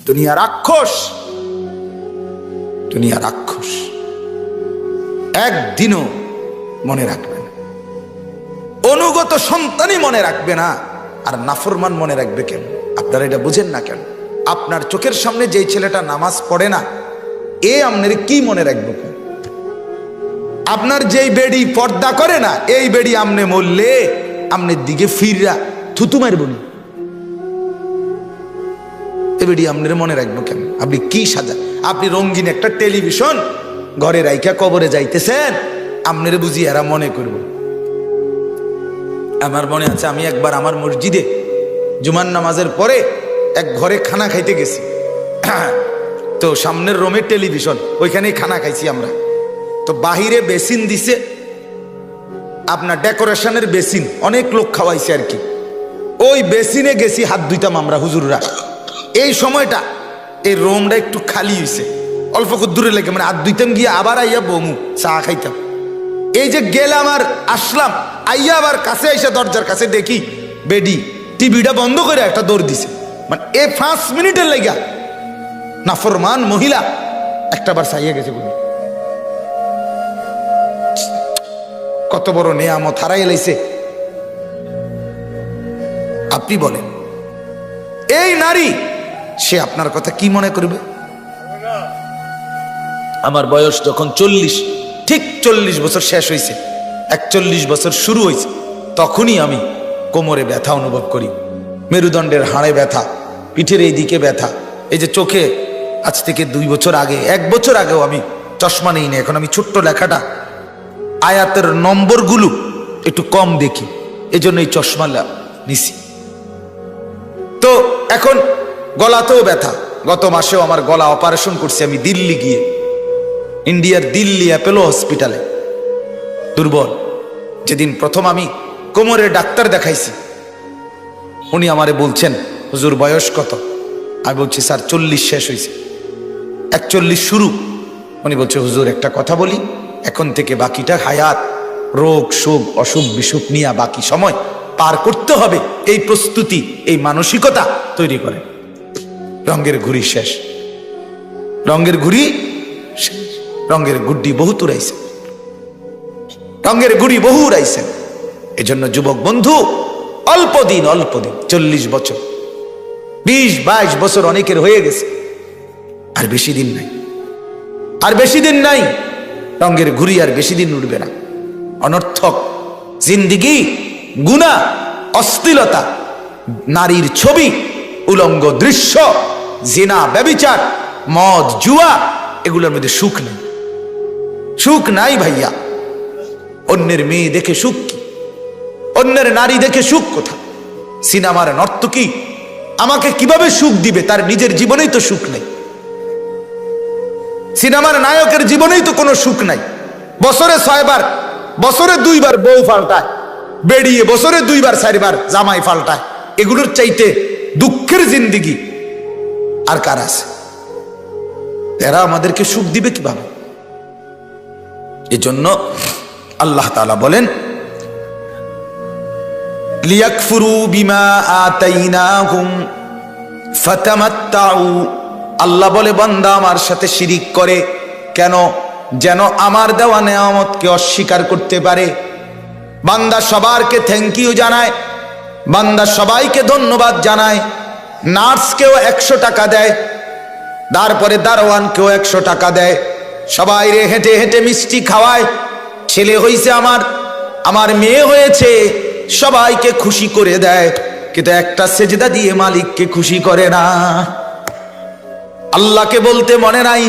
দুনিয়া রাক্ষস, দুনিয়া রাক্ষস, একদিনও মনে রাখবে না। অনুগত সন্তানই মনে রাখবে না, আর নাফরমান মনে রাখবে কেন? আপনারা এটা বুঝেন না কেন? আপনার চোখের সামনে যেই ছেলেটা নামাজ পড়ে না, এ আপনার কি মনে রাখবে? আপনার যেই বেড়ি পর্দা করে না, এই বেড়ি আমনে মরলে আমনের দিকে ফিররা থুতু মারব না। এ বেড়ি আপনার মনে রাখবো কেন? আপনি কি সাজা, আপনি রঙিন একটা টেলিভিশন ঘরে রাইখা কবরে যাইতেছেন, আপনার বুঝি এরা মনে করব? আমার মনে আছে, আমি একবার আমার মসজিদে জুমার নামাজের পরে এক ঘরে খানা খাইতে গেছি। তো সামনের রুমে টেলিভিশন, ওইখানেই খানা খাইছি আমরা। তো বাহিরে বেসিন দিছে, আপনার ডেকোরেশনের বেসিন, অনেক লোক খাওয়াইছে আর কি। ওই বেসিনে গেছি হাত ধুইতাম আমরা হুজুররা। এই সময়টা এই রুমটা একটু খালি হয়েছে, অল্প দূরে লেগে, মানে হাত ধুইতাম গিয়ে আবার আইয়া বমু চা খাইতাম। এই যে গেলাম আর আসলাম, আইয়া আবার কাছে আইসা দরজার কাছে দেখি বেডি টিভিটা বন্ধ করে একটা দৌড় দিছে। মানে এ 5 মিনিটের লেগা নাফরমান মহিলা একটা বার চাইয়া গেছে। কত বড় নেয়ামত হারাই লাইছে। আপনি বলেন, এই নারী সে আপনার কথা কি মনে করবে? আমার বয়স যখন 40, ঠিক 40 বছর শেষ হয়েছে, 41 বছর শুরু হয়েছে, তখনই আমি কোমরে ব্যথা অনুভব করি, মেরুদণ্ডের হাড়ে ব্যথা, পিঠের এই দিকে ব্যথা। এই যে চোখে আজ থেকে 2 বছর আগে, 1 বছর আগেও আমি চশমা নেই না, এখন আমি ছোট্ট লেখাটা, আয়াতের নম্বরগুলো একটু কম দেখি, এজন্য এই চশমা নিছি। তো এখন গলাতেও ব্যথা, গত মাসেও আমার গলা অপারেশন করছি আমি দিল্লি গিয়ে, ইন্ডিয়ার দিল্লি অ্যাপোলো হসপিটালে। দুর্বল। যেদিন প্রথম আমি কোমরের ডাক্তার দেখাইছি, উনি আমারে বলছেন, হুজুর বয়স কত? আমি বলছি স্যার 40 শেষ হয়েছে, 41 শুরু। উনি বলছে, হুজুর একটা কথা বলি, এখন থেকে বাকিটা হায়াত, রোগ শোক অসুখ বিসুখ নিয়ে বাকি সময় পার করতে হবে, এই প্রস্তুতি, এই মানসিকতা তৈরি করে। রঙের ঘুড়ি শেষ, রঙের ঘুড়ি শেষ, রঙের গুড্ডি বহু উড়াইছে, রঙের গুড়ি বহু উড়াইছে। এজন্য যুবক বন্ধু, অল্প দিন 40 বছর, 20-22 বছর অনেকের হয়ে গেছে, আর বেশি দিন নাই, আর বেশি দিন নাই। রঙের ঘুড়ি আর বেশি দিন উঠবে না। অনর্থক জিন্দিগি, গুনাহ, অশ্লীলতা, নারীর ছবি, উলঙ্গ দৃশ্য, জিনা, ব্যভিচার, মদ, জুয়া, এগুলোর মধ্যে সুখ নেই, সুখ নাই ভাইয়া। অন্যের মেয়ে দেখে সুখ কি? অন্যের নারী দেখে সুখ কোথা? সিনেমার নর্তকী আমাকে কিভাবে সুখ দিবে? তার নিজের জীবনেই তো সুখ নেই। সিনেমার নায়কের জীবনেই তো কোনো সুখ নাই। বছরে 6 বার, বছরে 2 বার বউ পাল্টায়, বেরিয়ে বছরে 2 বার 4 বার জামাই পাল্টায়। এগুলোর চাইতে দুঃখের জিন্দিগি আর কার আছে? এরা আমাদেরকে সুখ দিবে কিভাবে? এজন্য আল্লাহ তাআলা বলেন, লিয়াকফুরু বিমা আতাইনাহুম ফাতামাত্তাউ। আল্লাহ বলে, বান্দা আমার সাথে শিরিক করে কেন? যেন আমার দেওয়া নেয়ামতকে অস্বীকার করতে পারে। বান্দা সবারকে থ্যাংক ইউ জানায়, বান্দা সবাইকে ধন্যবাদ জানায়, নার্সকেও 100 টাকা দেয়, তারপরে দারোয়ানকেও 100 টাকা দেয়, সবাই রে হেঁটে হেঁটে মিষ্টি খাওয়ায়। ছেলে হয়েছে আমার, আমার মেয়ে হয়েছে, সবাইকে খুশি করে দেয়, কিন্তু একটা সেজদা দিয়ে মালিককে খুশি করে না। আল্লাহকে বলতে মনে নাই,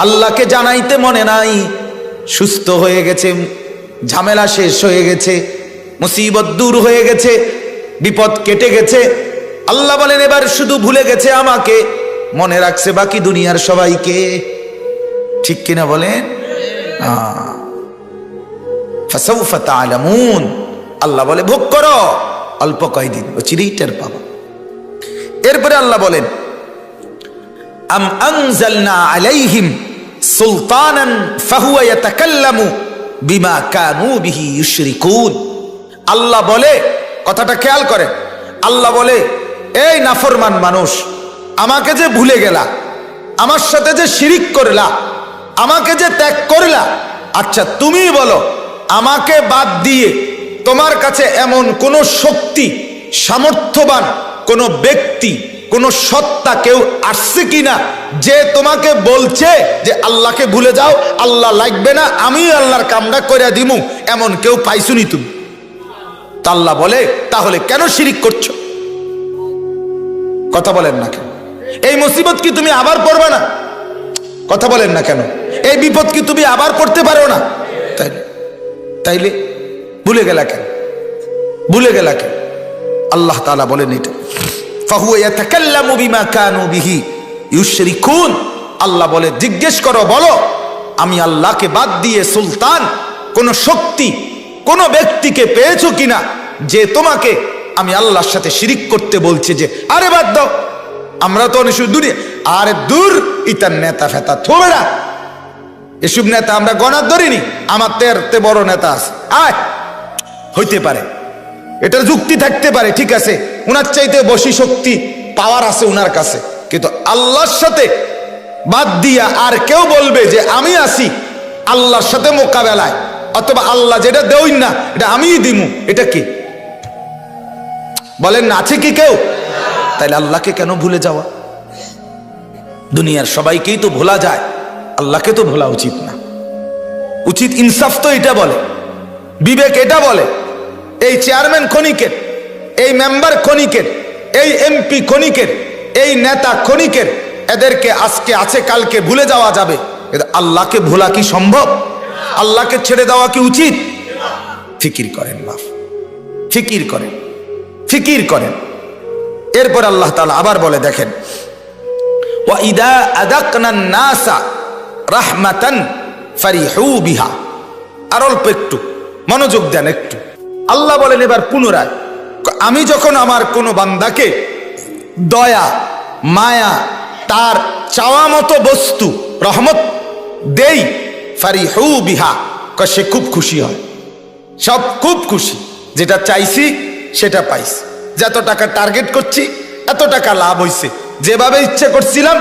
আল্লাহকে জানাইতে মনে নাই। সুস্থ হয়ে গেছে, ঝামেলা শেষ হয়ে গেছে, মুসিবত দূর হয়ে গেছে, বিপদ কেটে গেছে। আল্লাহ বলেন, এবার শুধু ভুলে গেছে আমাকে, মনে রাখছে বাকি দুনিয়ার সবাইকে। ঠিক কিনা বলেন? ফাসাউফা তা'লামুন। আল্লাহ বলে, ভোগ করো, অল্প কয়দিন, ও চিরেই টের পাবো। এরপরে আল্লাহ বলেন, আম আনজালনা আলাইহিম সুলতানান ফাহুয়া ইয়াতাকাল্লামু বিমা কানু বিহি ইউশরিকুন। আল্লাহ বলে, কথাটা খেয়াল করেন, আল্লাহ বলে, এই নাফরমান মানুষ, আমাকে যে ভুলে গেলা, আমার সাথে যে শিরিক করলা, আমাকে যে ত্যাগ করলা, আচ্ছা তুমি বলো আমাকে বাদ দিয়ে তোমার কাছে এমন কোন শক্তি, সামর্থ্যবান কোন ব্যক্তি, কোন সত্তা কেউ আসছে কিনা যে তোমাকে বলছে যে আল্লাহকে ভুলে যাও, আল্লাহ লাগবে না, আমি আল্লাহর কামটা করে দিমু, এমন কেউ পাইছুনি তুমি? তা আল্লাহ বলে তাহলে কেন শিরিক করছো? কথা বলেন না কেন? এই মুসিবত কি তুমি আবার পড়বে না? কথা বলেন না কেন? এই বিপদ কি তুমি আবার পড়তে পারো না? তাইলে ভুলে গেলা কেন? ভুলে গেলা কেন? আল্লাহ তাআলা বলেন এটা ফাহুয়া ইয়াতাকাল্লামু বিমা কানু বিহি ইউশরিকুন। আল্লাহ বলে জিজ্ঞেস করো, বলো আমি আল্লাহকে বাদ দিয়ে সুলতান, কোন শক্তি, কোন ব্যক্তিকে পেয়েছো কিনা যে তোমাকে আমি আল্লাহর সাথে শিরিক করতে বলছে যে আরে বাদ দাও, আমরা তো অনেক দুনিয়া, আরে দূর ইতার নেতা ফেতা থোবে না, এসব নেতা আমরা গণার ধরিনি, আমার তেরতে বড় নেতা আছে, আয় হইতে পারে, এটার যুক্তি থাকতে পারে, ঠিক আছে, উনার চাইতে বেশি শক্তি পাওয়ার আছে উনার কাছে, কিন্তু আল্লাহর সাথে বাদ দিয়া আর কেউ বলবে যে আমি আছি আল্লাহর সাথে মোকাবেলায়, অথবা আল্লাহ যেটা দেউই না এটা আমিই দিমু, এটা কি বলেন না? আছে কি কেউ? তাইলে আল্লাহকে কেন ভুলে যাওয়া? দুনিয়ার সবাইকেই তো ভোলা যায়, আল্লাহকে তো ভোলা উচিত না। উচিত ইনসাফ তো এটা বলে, বিবেক এটা বলে, এই চেয়ারম্যান খনিকের, এই মেম্বার খনিকের, এই এমপি খনিকের, এই নেতা খনিকের, এদেরকে আজকে আছে কালকে ভুলে যাওয়া যাবে, কিন্তু আল্লাহকে ভোলা কি সম্ভব? আল্লাহকে ছেড়ে দেওয়া কি উচিত? ফিকির করেন বাপ, ফিকির করেন, ফিকির করেন। এরপর আল্লাহ তাআলা আবার বলে দেখেন ওয়া ইদা আযাকনান নাসা রাহমাতান ফারিহু বিহা। আর অল্প একটু মনোযোগ দেন একটু। আল্লাহ বলেন এবার পুনরায়, আমি যখন আমার কোনো বান্দাকে দয়া, মায়া, তার চাওয়া মতো বস্তু রহমত দেই, ফারিহু বিহা, সে খুব খুশি হয়, সব খুব খুশি, যেটা চাইছি সেটা পাইছি, যত টাকা টার্গেট করছি এত টাকা লাভ হইছে, যেভাবে ইচ্ছে করছিলাম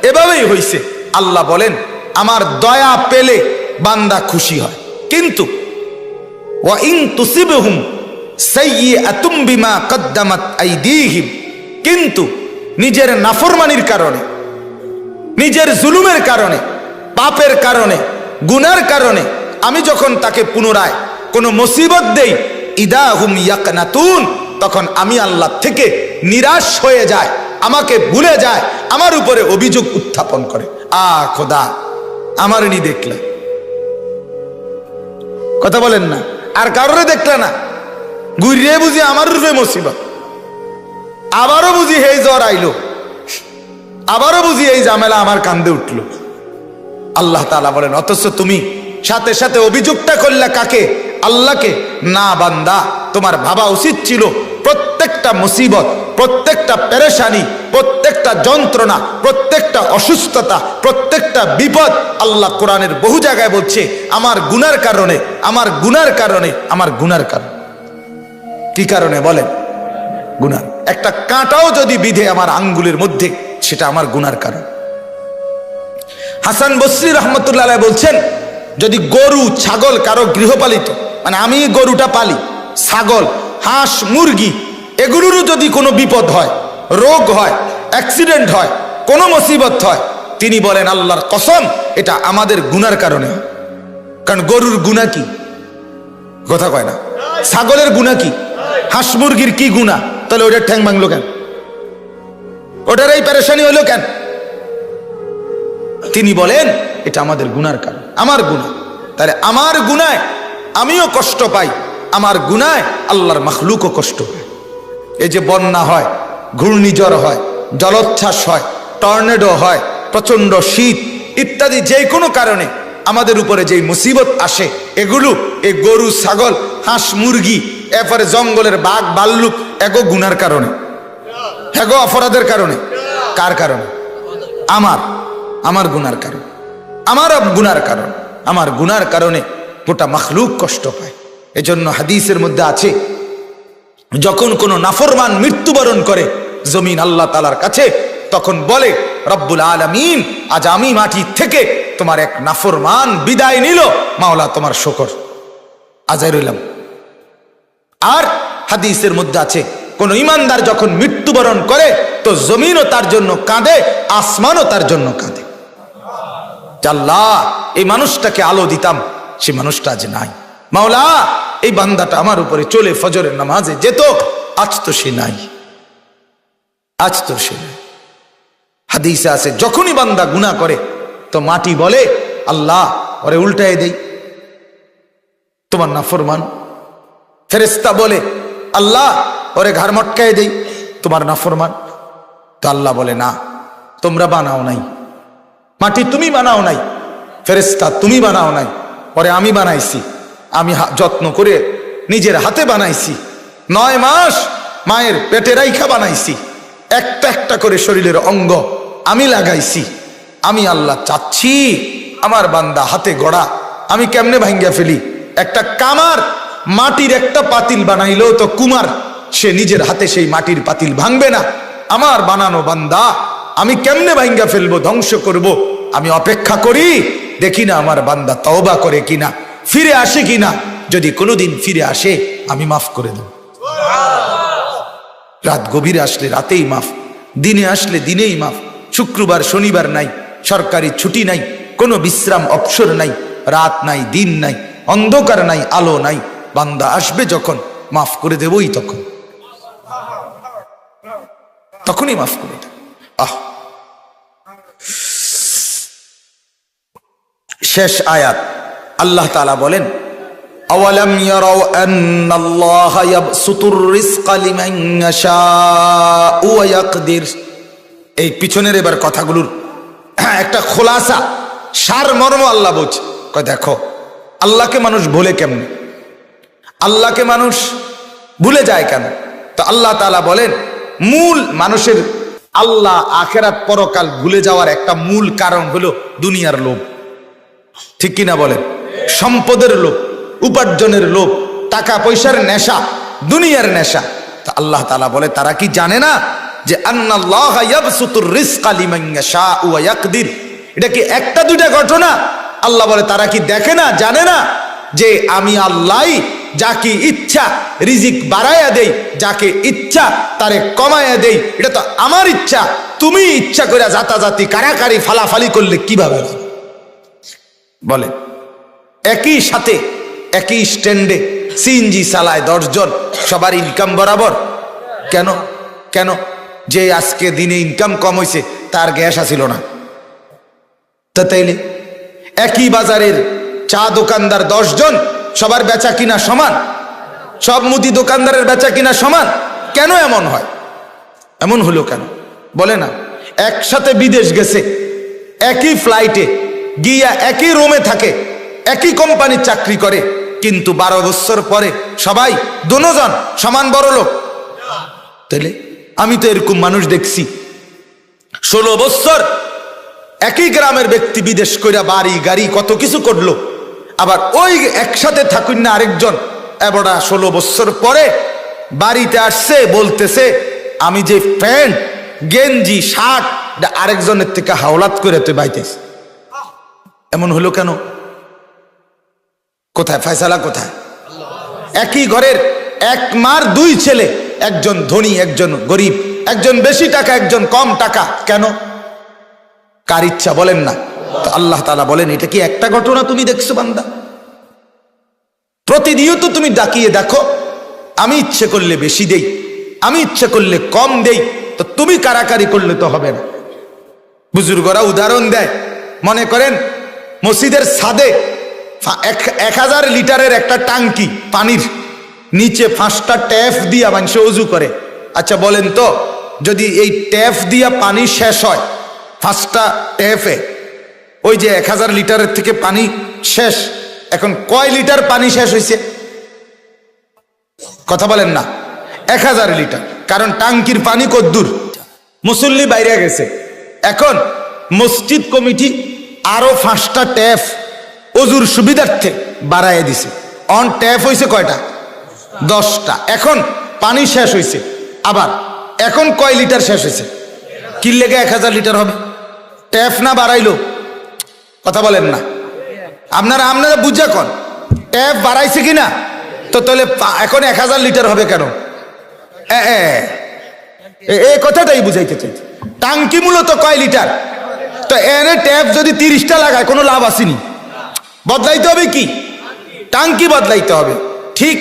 এভাবেই হইছে। আল্লাহ বলেন আমার দয়া পেলে বান্দা খুশি হয়, কিন্তু ওয়া ইন তুসিবহুম সাইয়্যাতুম বিমা কদ্দামাত আইদিহিম, কিন্তু নিজের নাফরমানির কারণে, নিজের জুলুমের কারণে, পাপের কারণে, গুনার কারণে আমি যখন তাকে পুনরায় কোনো মুসিবত দেই, ইদাহুম ইয়াকনাতুন, তখন আমি আল্লাহ থেকে নিরাশ হয়ে যায়, আমাকে ভুলে যায়, আমার উপরে অভিযোগ উত্থাপন করে, খোদা আমার নি দেখলে, কথা বলেন না, আর কারোরে দেখলে না, ঘুরিয়ে বুঝি আমার রূপে মুসিবত, আবারও বুঝি এই জ্বর আইলো, আবারও বুঝি এই ঝামেলা আমার কান্দে উঠলো। আল্লাহ তাআলা বলেন অথচ তুমি সাথে সাথে অভিযোগটা করলে কাকে? আল্লাহকে। না বান্দা, তোমার ভাবা উচিত ছিল প্রত্যেকটা মুসিবত, প্রত্যেকটা পেরেশানি, প্রত্যেকটা যন্ত্রণা, প্রত্যেকটা অসুস্থতা, প্রত্যেকটা বিপদ আল্লাহ কোরআনের বহু জায়গায় বলছে আমার গুনার কারণে, আমার গুনার কারণে, আমার গুনার কারণে। কি কারণে বলেন? গুনার। একটা কাঁটাও যদি বিধে আমার আঙ্গুলের মধ্যে, সেটা আমার গুনার কারণ। হাসান বসরি রহমতুল্লাহ আলাইহি বলছেন যদি গরু ছাগল কারো গৃহপালিত, মানে আমি গরুটা পালি, ছাগল, হাঁস, মুরগি, এগুলোরও যদি কোনো বিপদ হয়, রোগ হয়, অ্যাক্সিডেন্ট হয়, কোনো মুসিবত হয়, তিনি বলেন আল্লাহর কসম এটা আমাদের গুনার কারণে। কারণ গরুর গুনাহ কি? কথা কয় না। ছাগলের গুনাহ কি? হাঁস মুরগির কি গুনাহ? তাহলে ওটার ঠ্যাং ভাঙলো কেন? ওটার এই পেরেশানি হইলো কেন? তিনি বলেন এটা আমাদের গুনার কারণ, আমার গুনাহ। তাহলে আমার গুনায় আমিও কষ্ট পাই, আমার গুনায় আল্লাহর মাখলুকও কষ্ট পায়। এই যে বন্যা হয়, ঘূর্ণিঝড় হয়, জলোচ্ছ্বাস হয়, টর্নেডো হয়, প্রচন্ড শীত ইত্যাদি যে কোনো কারণে আমাদের উপরে যেই মুসিবত আসে, এগুলো এই গরু, ছাগল, হাঁস, মুরগি, এরপরে জঙ্গলের বাঘ, ভাল্লুক, এগো গুনার কারণে, এগো অপরাধের কারণে। কার কারণে? আমার গুনার কারণ, আমার গুনার কারণ, আমার গুনার কারণে গোটা মাখলুক কষ্ট পায়। এজন্য হাদিসের মধ্যে আছে যখন কোনো নাফরমান মৃত্যুবরণ করে, জমিন আল্লাহ তাআলার কাছে তখন বলে রব্বুল আলামিন, আজ আমি মাটি থেকে তোমার এক নাফরমান বিদায় নিল, মাওলা তোমার শুকর, আজাই রইলাম। আর হাদিসের মধ্যে আছে, কোন ইমানদার যখন মৃত্যুবরণ করে তো জমিনও তার জন্য কাঁদে, আসমানও তার জন্য কাঁদে। আল্লাহ, এই মানুষটাকে আলো দিতাম, সে মানুষটা আজ নাই। মাওলা, এই বান্দাটা আমার উপরে চলে ফজরের নামাজে যেত, আজ তো সে নাই, আজ তো সে নাই। হাদিসে আছে, যখনই বান্দা গুনাহ করে তো মাটি বলে, আল্লাহ ওরে উল্টায় দেই, তোমার নাফরমান। ফেরেশতা বলে, আল্লাহ ওরে ঘাড় মটকায় দেই, তোমার নাফরমান। তো আল্লাহ বলে, না, তোমরা বানাও নাই, মাটি তুমি বানাও নাই, ফেরেশতা তুমি বানাও নাই, পরে আমি বানাইছি, আমি যত্ন করে নিজের হাতে বানাইছি, 9 মাস মায়ের পেটে রাইখা বানাইছি, একটা একটা করে শরীরের অঙ্গ আমি লাগাইছি। আমি আল্লাহ চাচ্ছি আমার বান্দা হাতে গড়া আমি কেমনে ভাঙ্গিয়া ফেলি। একটা কামার মাটির একটা পাতিল বানাইলেও তো কুমার, সে নিজের হাতে সেই মাটির পাতিল ভাঙবে না। আমার বানানো বান্দা আমি কেমনে ভাঙ্গা ফেলবো, ধ্বংস করব। আমি অপেক্ষা করি, দেখি না আমার বান্দা তওবা করে কিনা, ফিরে আসে কিনা। যদি কোনোদিন ফিরে আসে আমি মাফ করে দেব। রাত গভীরে আসলে রাতেই মাফ, দিনে আসলে দিনেই মাফ। শুক্রবার শনিবার নাই, সরকারি ছুটি নাই, কোনো বিশ্রাম অবসর নাই, রাত নাই দিন নাই, অন্ধকার নাই আলো নাই। বান্দা আসবে যখন মাফ করে দেবই, তখনই মাফ করে দেব। শেষ আয়াত, আল্লাহ তাআলা বলেন, আওয়ালাম ইয়ারাউ আন্নাল্লাহা ইয়াবসুতুর রিজকা লিমান ইয়াশাউ ওয়া ইয়াকদির। এই পিছনের এবার কথাগুলোর একটা খোলাসা, সারমর্ম আল্লাহ বলছে। কয় দেখো, আল্লাহকে মানুষ ভুলে কেমনে, আল্লাহকে মানুষ ভুলে যায় কেন? তো আল্লাহ তাআলা বলেন, মূল মানুষের আল্লাহ আখিরাত পরকাল ভুলে যাওয়ার একটা মূল কারণ হলো দুনিয়ার লোভ। ঠিক কিনা বলেন? সম্পদের লোভ, উপার্জনের লোভ, টাকা পয়সার নেশা, দুনিয়ার নেশা। তা আল্লাহ তাআলা বলে, তারা কি জানে না যে আন্নাল্লাহা ইয়াবসুতুর রিজকা লিমান ইয়াশাউ ওয়া ইয়াকদির? এটা কি একটা দুইটা ঘটনা? আল্লাহ বলে, তারা কি দেখে না, জানে না যে আমি আল্লাহই যাকে ইচ্ছা রিজিক বাড়ায়া দেই, যাকে ইচ্ছা তারে কমায়া দেই। এটা তো আমার ইচ্ছা। তুমি ইচ্ছা করে জাতাজাতি কারাকারি ফালাফালি করলে কিভাবে বলে? একই সাথে একই স্ট্যান্ডে সিএনজি চালায় 10 জন, সবার ইনকাম বরাবর। কেন? কেন? যে আজকে দিনে ইনকাম কম হয়েছে তার গ্যাস আসিল না। তা তাইলে একই বাজারের চা দোকানদার 10 জন, সবার বেচা কিনা সমান? সব মুদি দোকানদারের বেচা কিনা সমান? কেন এমন হয়? এমন হলো কেন বলে না? একসাথে বিদেশ গেছে, একই ফ্লাইটে গিয়া একই রুমে থাকে, একই কোম্পানির চাকরি করে, কিন্তু 12 বছর পরে সবাই দুজন সমান বড় লোক। তাহলে আমি তো এরকম মানুষ দেখছি, 16 বছর একই গ্রামের ব্যক্তি বিদেশ কইরা বাড়ি গাড়ি কত কিছু করলো, আবার ওই একসাথে থাকুন না আরেকজন এবড়া 16 বছর পরে বাড়িতে আসছে, বলতেছে আমি যে প্যান্ট গেঞ্জি শার্ট আরেকজনের থেকে হাওলাত করে তুই বাইতেছ। এমন হলো কেন? কোথায় ফয়সালা? কোথায়? একই ঘরের এক মার 2 ছেলে, একজন ধনী একজন গরিব, একজন বেশি টাকা একজন কম টাকা। কেন? কার ইচ্ছা বলেন না? তো আল্লাহ তাআলা বলেন, এটা কি একটা ঘটনা তুমি দেখছো বান্দা? প্রতিনিয়ত তুমি ডাকিয়ে দেখো, আমি ইচ্ছে করলে বেশি দেই, আমি ইচ্ছে করলে কম দেই, তো তুমি কারাকারি করলে তো হবে না। বুজুর্গরা উদাহরণ দেয়, মনে করেন মসজিদের ছাদে 1000 লিটারের একটা টাঙ্কি পানির, নিচে 5টা ট্যাপ দিয়া মানুষ ওযু করে। আচ্ছা বলেন তো, যদি এই ট্যাপ দিয়া পানি শেষ হয় 5টা ট্যাপে, ওই যে 1000 লিটারের থেকে পানি শেষ, এখন কয় লিটার পানি শেষ হয়েছে? কথা বলেন না? 1000 লিটার। কারণ টাঙ্কির পানি কদ্দুর, মুসল্লি বাইরে গেছে। এখন মসজিদ কমিটি আরো 5টা ট্যাপ ওজুর সুবিধার্থে বাড়াইয়া দিছে। অন ট্যাপ হয়েছে কয়টা? 10টা। এখন পানি শেষ হয়েছে, আবার এখন কয় লিটার শেষ হয়েছে? কি লেগে 1000 লিটার হবে? ট্যাপ না বাড়াইলো? কথা বলেন না আপনারা বুঝা কন ট্যাপ বাড়াইছে কিনা? তো তাহলে এখন 1000 লিটার হবে কেন? এই কথাটাই বুঝাইতে চাইছি। টাঙ্কি মূলত কয় লিটার? তো এনে ট্যাপ যদি 30টা লাগায় কোনো লাভ আসেনি। বদলাইতে হবে কি? টাঙ্কি বদলাইতে হবে। ঠিক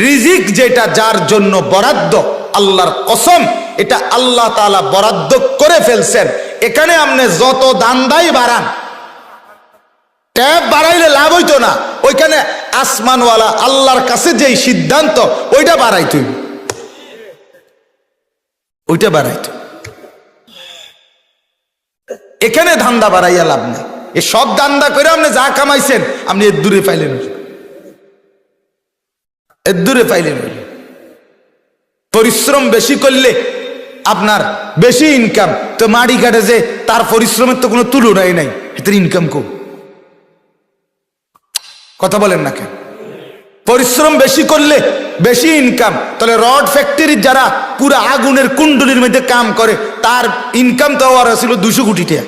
রিজিক যেটা যার জন্য বরাদ্দ, আল্লাহর কসম এটা আল্লাহ তাআলা বরাদ্দ করে ফেলছেন। এখানে আপনি যত দান্দাই বাড়ান, ট্যাপ বাড়াইলে লাভ হইতো না, ওইখানে আসমানওয়ালা আল্লাহর কাছে যেই সিদ্ধান্ত ওইটা বাড়াইতো, ওইটা বাড়াইতো। এখানে ধান্দা বাড়াইয়া লাভ নাই। এ সব ধান্দা করে আপনি যা কামাইছেন আপনি এর দূরে পাইলেন, এর দূরে পাইলেন। পরিশ্রম বেশি করলে আপনার বেশি ইনকাম, তো মাড়ি কাটে যে তার পরিশ্রমের তো কোনো তুলনাই নাই, এতে ইনকাম কম। কথা বলেন না কেন? পরিশ্রম বেশি করলে বেশি ইনকাম, তাহলে রড ফ্যাক্টরির যারা পুরো আগুনের কুণ্ডলির মধ্যে কাম করে তার ইনকাম তো আর ছিল 200 কোটি টাকা,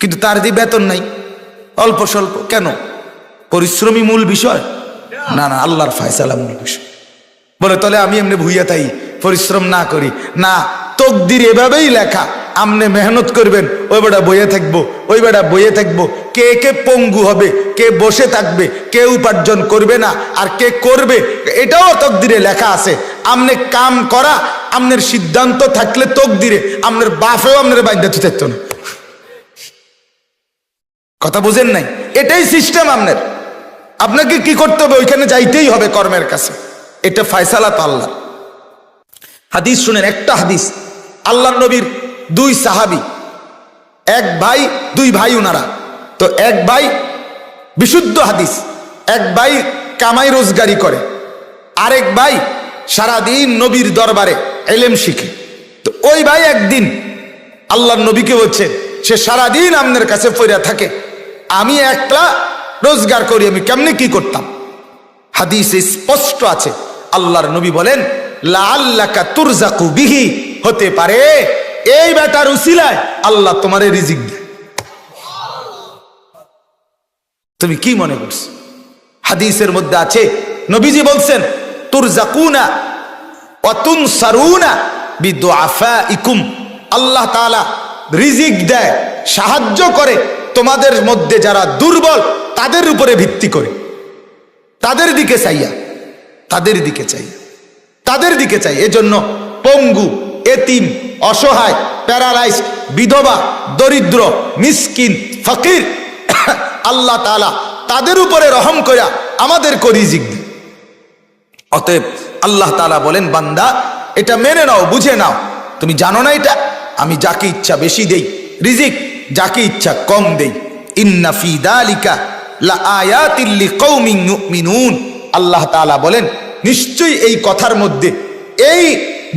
কিন্তু তার যে বেতন নাই, অল্প স্বল্প। কেন? পরিশ্রমী মূল বিষয় না, না আল্লাহর ফয়সালা মূল বিষয়। বলে তাহলে আমি এমনি ভুইয়া তাই পরিশ্রম না করি না, তকদির এভাবেই লেখা। আমনে মেহনত করবেন, ওই বেটা বইয়ে থাকবো, ওই বেটা বইয়ে থাকবো। কে কে পঙ্গু হবে, কে বসে থাকবে, কে উপার্জন করবে না, আর কে করবে এটাও তকদিরে লেখা আছে। আমনে কাম করা আমনের সিদ্ধান্ত থাকলে তকদিরে, আমনের বাপেও আমনের বাইরে থাকতো না। কথা বুঝেন নাই? এটাই সিস্টেম আমনের। আপনাকে কি করতে হবে? ওইখানে যাইতেই হবে কর্মের কাছে। এটা ফয়সালা তো আল্লাহ। হাদিস শুনেন, একটা হাদিস। আল্লাহ নবীর 2 সাহাবী, এক ভাই 2 ভাই ওনারা। তো এক ভাই বিশুদ্ধ হাদিস, এক ভাই কামাই রোজগারি করে, আরেক ভাই সারাদিন নবীর দরবারে ইলম শিখে। তো ওই ভাই একদিন আল্লাহ নবীকে বলছে, সে সারাদিন আপনার কাছে পড়ে থাকে, আমি একলা রোজগার করি, আমি কেমনে কি করতাম? হাদিসে স্পষ্ট আছে, আল্লাহর নবী বলেন লাআল্লাকা তুরজাকু বিহি, হতে পারে এই বেটার উসিলায় আল্লাহ তোমারে রিজিক দেয়। তুমি কি মনে করছো? হাদিসের মধ্যে আছে, নবীজি বলছেন তুরজাকুনা ওয়া তুনসারুনা বিদুআফাইকুম, আল্লাহ তাআলা রিজিক দেয়, সাহায্য করে তোমাদের মধ্যে যারা দুর্বল তাদের উপরে ভিত্তি করে, তাদের দিকে চাইয়া, তাদের দিকে চাই, তাদের দিকে চাই। এজন্য পঙ্গু, এতিম, অসহায়, প্যারালাইজড, বিধবা, দরিদ্র, মিসকিন, ফকির আল্লাহ তাআলা তাদের উপরে রহম কইরা আমাদের রিজিক দেন। অতএব আল্লাহ তাআলা বলেন, বান্দা এটা মেনে নাও, বুঝে নাও। তুমি জানো না এটা? আমি যাকে ইচ্ছা বেশি দেই রিজিক, যাকে ইচ্ছা কম দেই। ইন্না ফি যালিকা লাআয়াতিল লিকাউমিন ইউমিনুন, আল্লাহ তাআলা বলেন নিশ্চয়ই এই কথার মধ্যে, এই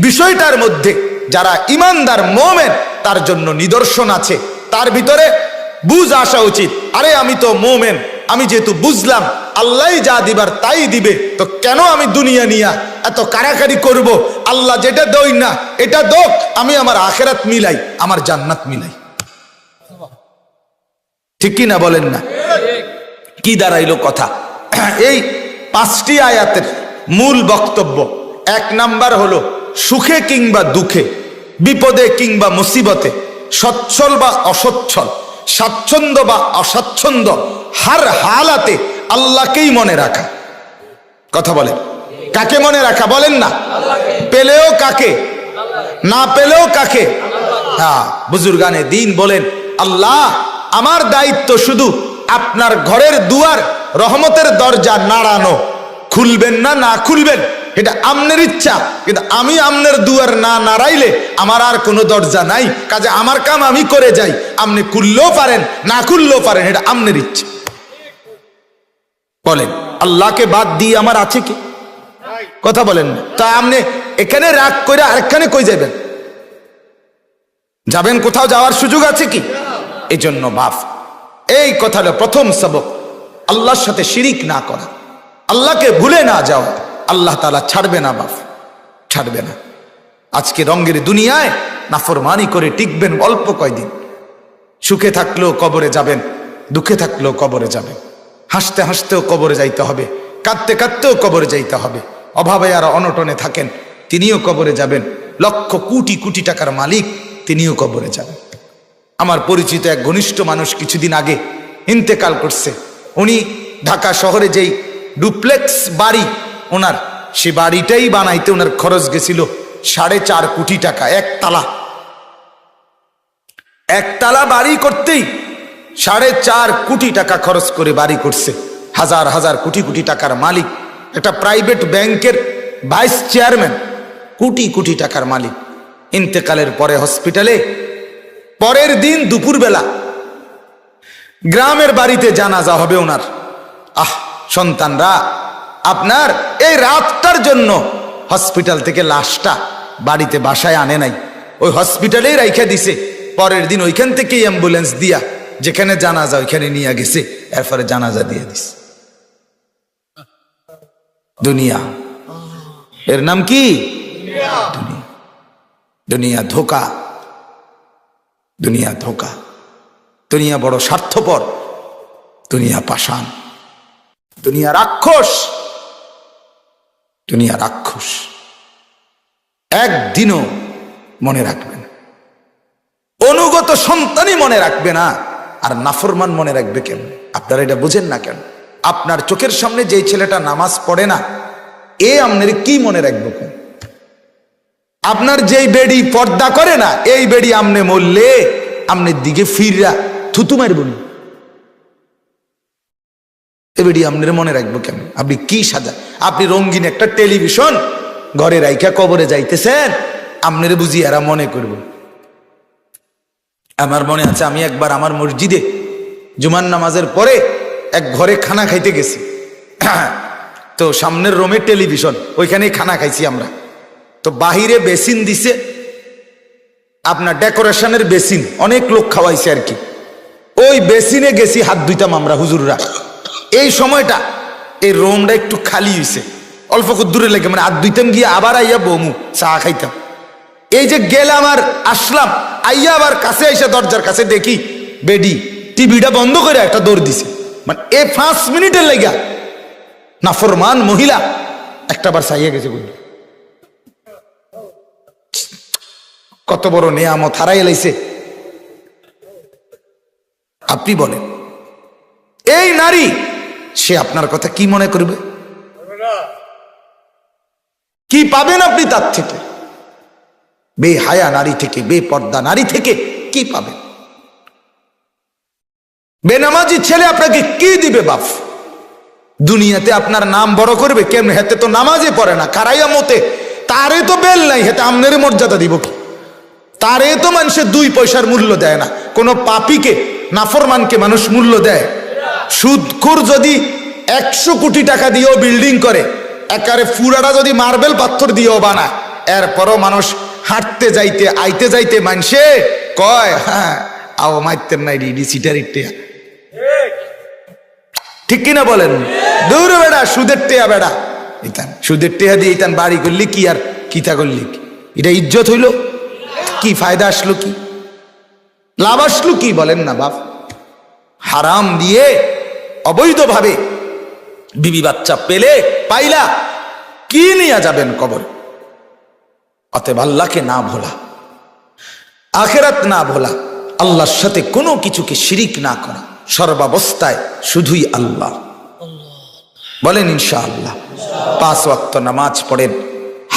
বিষয়টার মধ্যে যারা ইমানদার মুমিন তার জন্য নিদর্শন আছে। তার ভিতরে বুঝ আসা উচিত, আরে আমি তো মুমিন, আমি যেহেতু বুঝলাম আল্লাহই যা দিবার তাই দিবে, তো কেন আমি দুনিয়া নিয়া এত কারাকারি করব? আল্লাহ যেটা দেই না এটা দোক, আমি আমার আখিরাত মিলাই, আমার জান্নাত মিলাই। ঠিক কি না বলেন না? কি দাঁড়াইলো কথা? এই 5টি আয়াতের মূল বক্তব্য, 1 নাম্বার হলো সুখে কিংবা দুঃখে, বিপদে কিংবা মুসিবতে, সচ্ছল বা অসচ্ছল, স্বাচ্ছন্দ্য বা অস্বাচ্ছন্দ্য, হার হালাতে আল্লাহকেই মনে রাখা। কথা বলেন, কাকে মনে রাখা? বলেন না। পেলেও কাকে, না পেলেও কাকে? হ্যাঁ, বুজুর্গানে দ্বীন বলেন, আল্লাহ আমার দায়িত্ব শুধু আপনার ঘরের দুয়ার রহমতের দরজা নাড়ানো, খুলবেন না না খুলবেন এটা আমনের ইচ্ছা, কিন্তু আমি আমনের দুয়ার না নাড়াইলে আমার আর কোনো দরজা নাই। কাজে আমার কাম আমি করে যাই, আপনি খুললেও পারেন না খুললেও পারেন, এটা আমনের ইচ্ছা। বলেন, আল্লাহকে বাদ দিয়ে আমার আছে কি? কথা বলেন না। তা আপনি এখানে রাগ করে আরেকখানে কই যাবেন? যাবেন কোথাও, যাওয়ার সুযোগ আছে কি? এই জন্য বাপ, এই কথাটা প্রথম সবক, আল্লাহর সাথে শিরিক না করা, আল্লাহকে ভুলে না যাও। আল্লাহ তাআলা ছাড়বে না বাপ, ছাড়বে না। আজকে রঙের দুনিয়ায় নাফরমানি করে টিকবেন অল্প কয়দিন। সুখে থাকলেও কবরে যাবেন, দুঃখে থাকলেও কবরে যাবেন, হাসতে হাসতেও কবরে যাইতে হবে, কাঁদতে কাঁদতেও কবরে যাইতে হবে। অভাবে আর অনটনে থাকেন, তিনিও কবরে যাবেন। লক্ষ কোটি কোটি টাকার মালিক, তিনিও কবরে যাবেন। আমার পরিচিত এক ঘনিষ্ঠ মানুষ কিছুদিন আগে ইন্তেকাল করছে। উনি ঢাকা শহরে যেই ডুপ্লেক্স বাড়ি ওনার, সে বাড়িটাই বানাইতে ওনার খরচ গেছিল 4.5 কোটি টাকা। একতলা বাড়ি করতেই 4.5 কোটি টাকা খরচ করে বাড়ি করছে। হাজার হাজার কোটি কোটি টাকার মালিক, একটা প্রাইভেট ব্যাংকের ভাইস চেয়ারম্যান, কোটি কোটি টাকার মালিক। ইন্তেকালের পরে হসপিটালে, পরের দিন দুপুরবেলা গ্রামের বাড়িতে জানাজা হবে ওনার। সন্তানরা আপনার এই রাতটার জন্য হসপিটাল থেকে লাশটা বাড়িতে বাসায় আনে নাই, ওই হসপিটালেই রাইখা দিছে। পরের দিন ওইখান থেকেই অ্যাম্বুলেন্স দিয়া যেখানে জানাজা ওইখানে নিয়ে গেছে, এরপরে জানাজা দিয়ে দিছে। দুনিয়া, এর নাম কি? দুনিয়া ধোকা, দুনিয়া ধোকা। দুনিয়া বড় স্বার্থপর, দুনিয়া পাষাণ, দুনিয়া রাক্ষস, দুনিয়া রাক্ষস। একদিনও মনে রাখবে না, অনুগত সন্তানই মনে রাখবে না, আর নাফরমান মনে রাখবে কেন? আপনারা এটা বুঝেন না কেন? আপনার চোখের সামনে যেই ছেলেটা নামাজ পড়ে না, এ আপনার কি মনে রাখবে কেন? আপনার যেই বেডি পর্দা করে না, এই বেডি আমনে মরলে আমনের দিকে ফিররা থুতু মারবো না, এ বেডি আপনার মনে রাখবো কেন? আপনি কি সাজা, আপনি রঙিন একটা টেলিভিশন ঘরে রাইখা কবরে যাইতেছেন, আপনার বুঝি এরা মনে করবো? আমার মনে আছে, আমি একবার আমার মসজিদে জুমার নামাজের পরে এক ঘরে খানা খাইতে গেছি। তো সামনের রুমে টেলিভিশন, ওইখানেই খানা খাইছি আমরা। তো বাহিরে বেসিন দিছে, আপনার ডেকোরেশনের বেসিন, অনেক লোক খাওয়াইছে আর কি। ওই বেসিনে গেছি হাত ধুইতাম আমরা হুজুররা। এই সময়টা এই রুমটা একটু খালি হয়েছে, অল্প দূরে লেগে, মানে হাত ধুইতাম গিয়ে আবার আইয়া বমু চা খাইতাম। এই যে গেলাম আর আসলাম, আইয়া আবার কাছে এসে দরজার কাছে দেখি বেডি টিভিটা বন্ধ করে একটা দৌড় দিছে। মানে 5 মিনিটের লেগা নাফরমান মহিলা একটা বার চাইয়া গেছে। কত বড় নেয়ামত হারাই লাইছে। আপনি বলেন, এই নারী, সে আপনার কথা কি মনে করবে? কি পাবেন আপনি তার থেকে? বেহায়া নারী থেকে, বেপর্দা নারী থেকে কি পাবেন? বেনামাজি ছেলে আপনাকে কি দিবে বাপ? দুনিয়াতে আপনার নাম বড় করবে কেমনে? হেতে তো নামাজে পড়ে না, কারাইয়া মতে, তারে তো বেল নাই, হেতে আমনের মর্যাদা দিব কি? তারে তো মানুষের 2 পয়সার মূল্য দেয় না। কোন পাপীকে, নাফরমানকে মানুষ মূল্য দেয়? সুদখোর যদি 100 কোটি টাকা দিয়েও বিল্ডিং করে, একারে ফুরাটা যদি মার্বেল পাথর দিয়েও বানায়, এরপরও মানুষ হাঁটতে যাইতে আইতে যাইতে মানুষে কয়, হ্যাঁ আও মাইতেন নাই রিডি সিটার ইটে। ঠিক কিনা বলেন? দূর বেড়া, সুদের টেয়া বেড়া, ইতান সুদের টেয়া দিয়ে ইতান বাড়ি করলি কি আর কিতা করলি? এটা ইজ্জত হইল? কি ফায়দা আসলো? কি লাভ আসলো? কি বলেন না বাপ? হারাম দিয়ে অবৈধভাবে বিবি বাচ্চা পেলে পাইলা কি নিয়ে যাবেন কবর? অতএব আল্লাহকে না ভোলা, আখিরাত না ভোলা, আল্লাহর সাথে কোনো কিছুকে শিরিক না করা, সর্বাবস্থায় শুধুই আল্লাহ। বলেন ইনশাআল্লাহ। 5 ওয়াক্ত নামাজ পড়েন,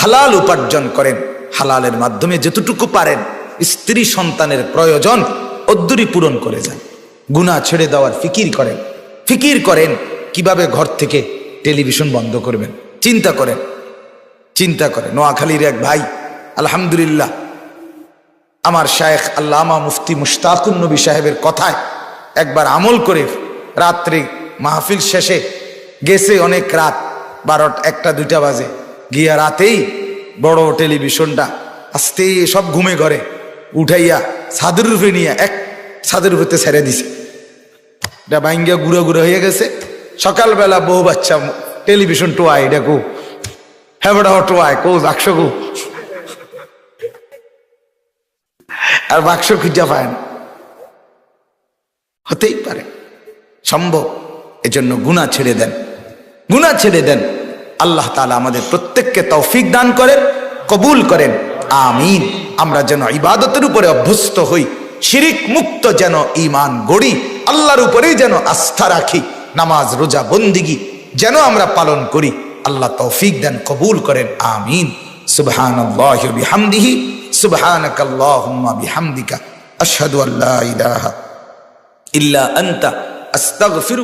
হালাল উপার্জন করেন, হালালের মাধ্যমে যতটুকু পারেন স্ত্রী সন্তানের প্রয়োজন অদ্দুরি পূরণ করে যান। গুনাহ ছেড়ে দেওয়ার ফিকির করেন কিভাবে ঘর থেকে টেলিভিশন বন্ধ করবেন। চিন্তা করেন। নোয়াখালীর এক ভাই, আলহামদুলিল্লাহ, আমার শায়েখ আল্লামা মুফতি মুশতাকুন নবী সাহেবের কথায় একবার আমল করে রাত্রে মাহফিল শেষে গেছে, অনেক রাত 12টা 1টা 2টা বাজে, গিয়া রাতেই বড় টেলিভিশনটা আস্তে সব ঘুমে ঘরে উঠাইয়া ছাদের রূপে নিয়ে এক ছাদের রূপেতে ছেড়ে দিছে। এটা ভাঙ্গিয়া গুঁড়ো গুঁড়ো হয়ে গেছে। সকালবেলা বউ বাচ্চা টেলিভিশন টোয়াই, এটা কো হ্যাঁ বেটা টোয়াই কো 100 কো। আর বাক্স খুঁজা পায় না, হতেই পারে, সম্ভব। এজন্য গুনাহ ছেড়ে দেন, গুনাহ ছেড়ে দেন। আল্লাহ তাআলা আমাদের প্রত্যেককে তৌফিক দান করেন, কবুল করেন, আমিন। আমরা যেন ইবাদতের উপরে অভ্যস্ত হই, শিরিক মুক্ত যেন ঈমান গড়ি, আল্লাহর উপরেই যেন আস্থা রাখি, নামাজ রোজা বন্দিগি যেন আমরা পালন করি। আল্লাহ তৌফিক দেন, কবুল করেন, আমিন। সুবহানাল্লাহি ওয়া বিহামদিহি, সুবহানাকাল্লাহুম্মা বিহামদিকা, আশহাদু আল্লা ইলাহা ইল্লা আনতা, আস্তাগফিরুকা।